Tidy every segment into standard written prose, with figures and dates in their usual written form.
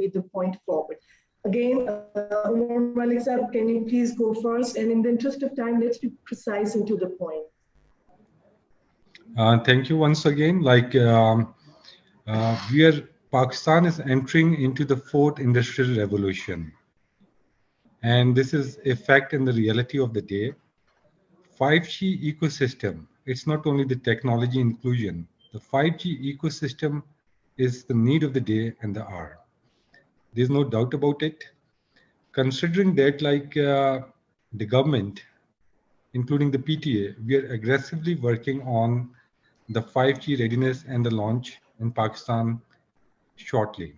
the point forward. Again, Umar Malik Saab, can you please go first? And in the interest of time, let's be precise and to the point. Thank you once again. Pakistan is entering into the fourth industrial revolution. And this is a fact and the reality of the day. 5G ecosystem, it's not only the technology inclusion. The 5G ecosystem is the need of the day and the hour. There's no doubt about it. Considering that the government, including the PTA, we are aggressively working on the 5G readiness and the launch in Pakistan shortly.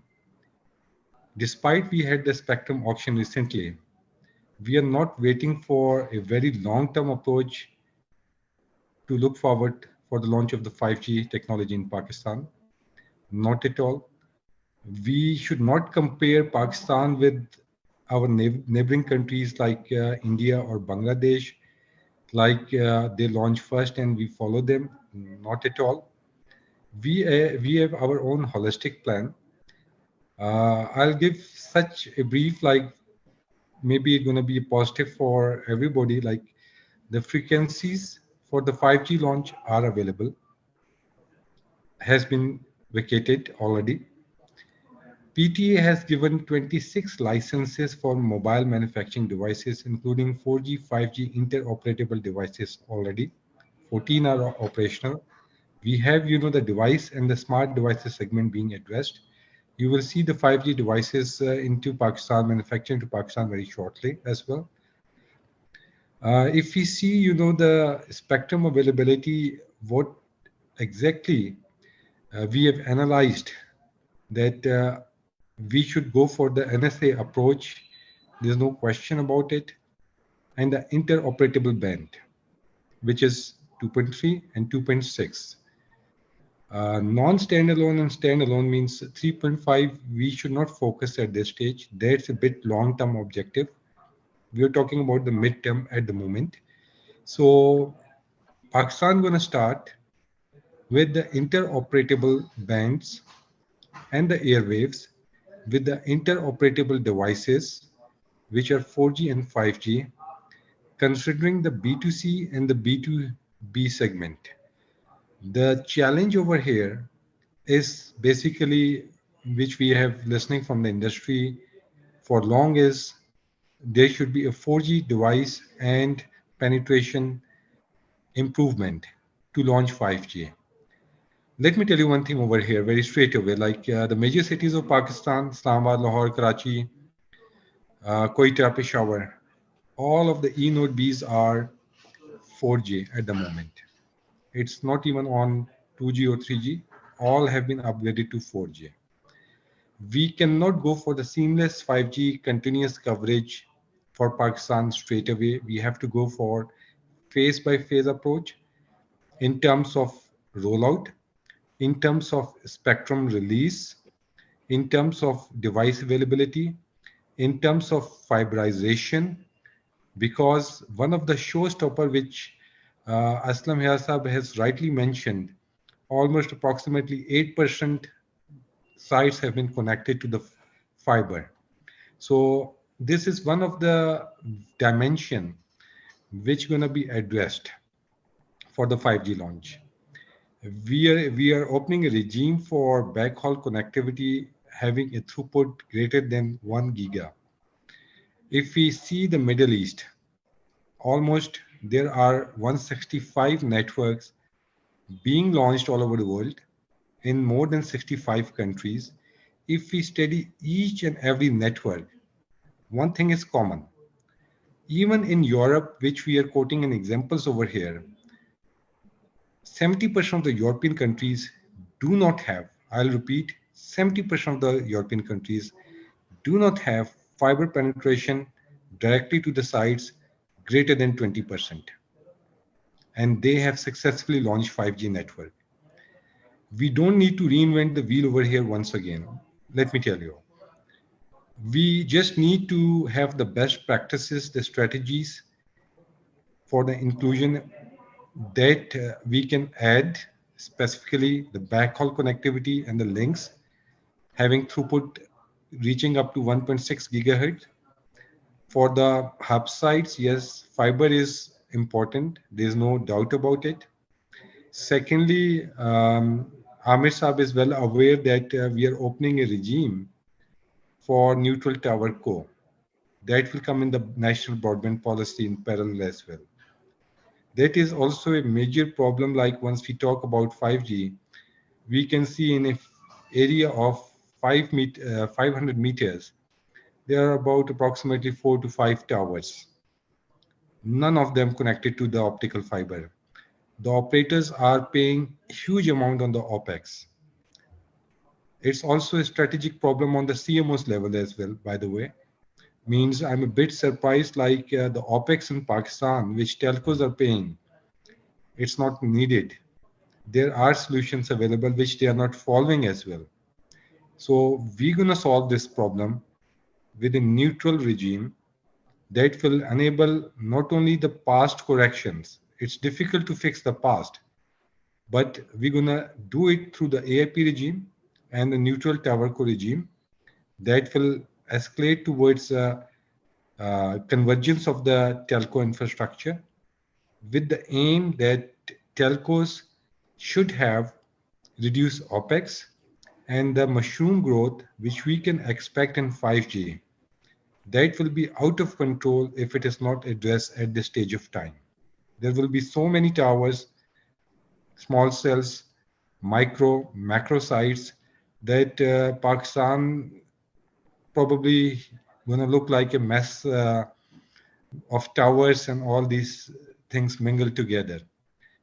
Despite we had the spectrum auction recently, we are not waiting for a very long-term approach to look forward for the launch of the 5G technology in Pakistan. Not at all. We should not compare Pakistan with our neighboring countries like India or Bangladesh, they launch first and we follow them. Not at all. We have our own holistic plan. I'll give such a brief, maybe it's going to be positive for everybody, the frequencies for the 5G launch are available, has been vacated already. PTA has given 26 licenses for mobile manufacturing devices, including 4G, 5G interoperable devices already. 14 are operational. We have, the device and the smart devices segment being addressed. You will see the 5G devices into Pakistan, manufacturing to Pakistan very shortly as well. If we see, the spectrum availability, what exactly we have analyzed that we should go for the NSA approach. There's no question about it. And the interoperable band, which is 2.3 and 2.6. Non-standalone and standalone means 3.5. We should not focus at this stage. That's a bit long-term objective. We are talking about the midterm at the moment. So Pakistan going to start with the interoperable bands and the airwaves with the interoperable devices, which are 4G and 5G, considering the B2C and the B2B segment. The challenge over here is basically, which we have listening from the industry for long, is there should be a 4G device and penetration improvement to launch 5G. Let me tell you one thing over here, very straight away, the major cities of Pakistan, Islamabad, Lahore, Karachi, Quetta, Peshawar, all of the E-Node Bs are 4G at the moment. It's not even on 2G or 3G. All have been upgraded to 4G. We cannot go for the seamless 5G continuous coverage for Pakistan straight away. We have to go for phase-by-phase approach in terms of rollout, in terms of spectrum release, in terms of device availability, in terms of fiberization, because one of the showstopper which Aslam Hayasab has rightly mentioned, almost approximately 8% sites have been connected to the fiber. So this is one of the dimension which going to be addressed for the 5G launch. We are opening a regime for backhaul connectivity having a throughput greater than 1 giga. If we see the Middle East, almost there are 165 networks being launched all over the world in more than 65 countries. If we study each and every network, one thing is common. Even in Europe, which we are quoting in examples over here, 70% of the European countries do not have, I'll repeat, 70% of the European countries do not have fiber penetration directly to the sites greater than 20%. And they have successfully launched 5G network. We don't need to reinvent the wheel over here once again. Let me tell you. We just need to have the best practices, the strategies for the inclusion that we can add, specifically the backhaul connectivity and the links, having throughput reaching up to 1.6 gigahertz. For the hub sites, yes, fiber is important. There's no doubt about it. Secondly, Amir Saab is well aware that we are opening a regime for neutral tower co. That will come in the national broadband policy in parallel as well. That is also a major problem. Like once we talk about 5G, we can see in an area of 500 meters, there are about approximately 4 to 5 towers. None of them connected to the optical fiber. The operators are paying a huge amount on the OPEX. It's also a strategic problem on the CMOs level as well, by the way. Means I'm a bit surprised, like the OPEX in Pakistan, which telcos are paying, it's not needed. There are solutions available which they are not following as well. So we're going to solve this problem with a neutral regime that will enable not only the past corrections. It's difficult to fix the past, but we're going to do it through the AIP regime and the neutral tower co regime that will escalate towards convergence of the telco infrastructure with the aim that telcos should have reduced OPEX and the mushroom growth which we can expect in 5G. That will be out of control if it is not addressed at this stage of time. There will be so many towers, small cells, macro sites that Pakistan probably going to look like a mess of towers and all these things mingled together.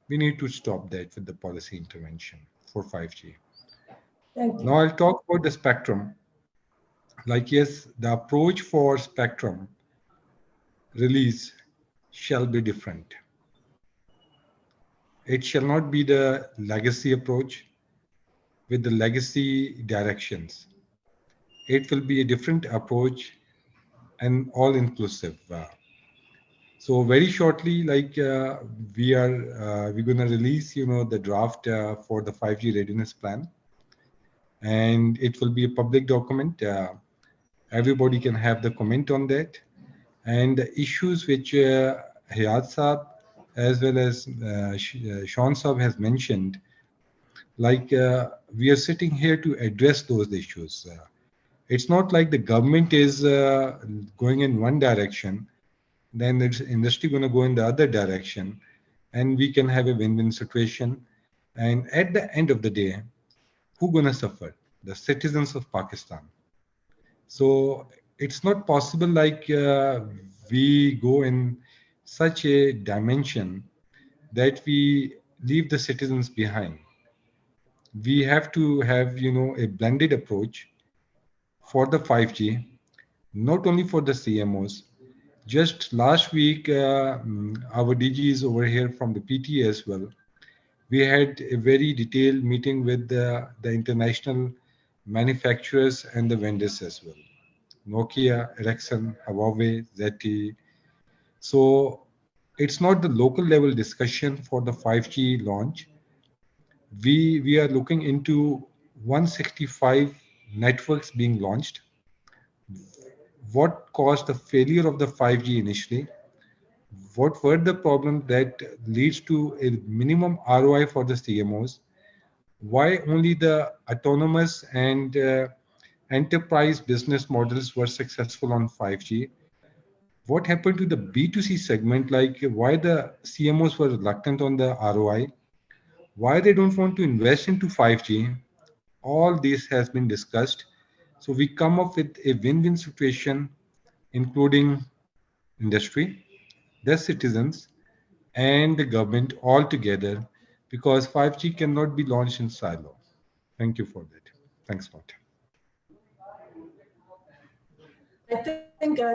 We need to stop that with the policy intervention for 5G. Thank you. Now I'll talk about the spectrum. Like, yes, the approach for spectrum release shall be different. It shall not be the legacy approach with the legacy directions. It will be a different approach and all-inclusive. So very shortly, like we're going to release, the draft for the 5G readiness plan, and it will be a public document. Everybody can have the comment on that, and the issues which Hayat Saab as well as Sean Saab has mentioned, like we are sitting here to address those issues. It's not like the government is going in one direction, then the industry going to go in the other direction, and we can have a win-win situation. And at the end of the day, who going to suffer? The citizens of Pakistan. So it's not possible like we go in such a dimension that we leave the citizens behind. We have to have, a blended approach for the 5G, not only for the CMOs. Just last week, our DGs over here from the PT as well, we had a very detailed meeting with the international manufacturers and the vendors as well. Nokia, Ericsson, Huawei, ZTE. So it's not the local level discussion for the 5G launch. We are looking into 165 networks being launched. What caused the failure of the 5G initially? What were the problems that leads to a minimum ROI for the CMOs? Why only the autonomous and enterprise business models were successful on 5G? What happened to the B2C segment? Like why the CMOs were reluctant on the ROI? Why they don't want to invest into 5G? All this has been discussed. So we come up with a win-win situation, including industry, the citizens, and the government all together, because 5G cannot be launched in silo. Thank you for that. Thanks a lot.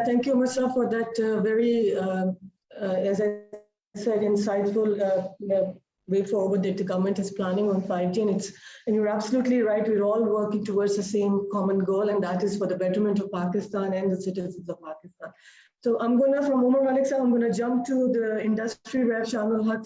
Thank you, Musa, for that very, as I said, insightful way forward that the government is planning on 5G. And you're absolutely right. We're all working towards the same common goal, and that is for the betterment of Pakistan and the citizens of Pakistan. So I'm going to, from Umar Malik sir, I'm going to jump to the industry rep, Shamil Haq.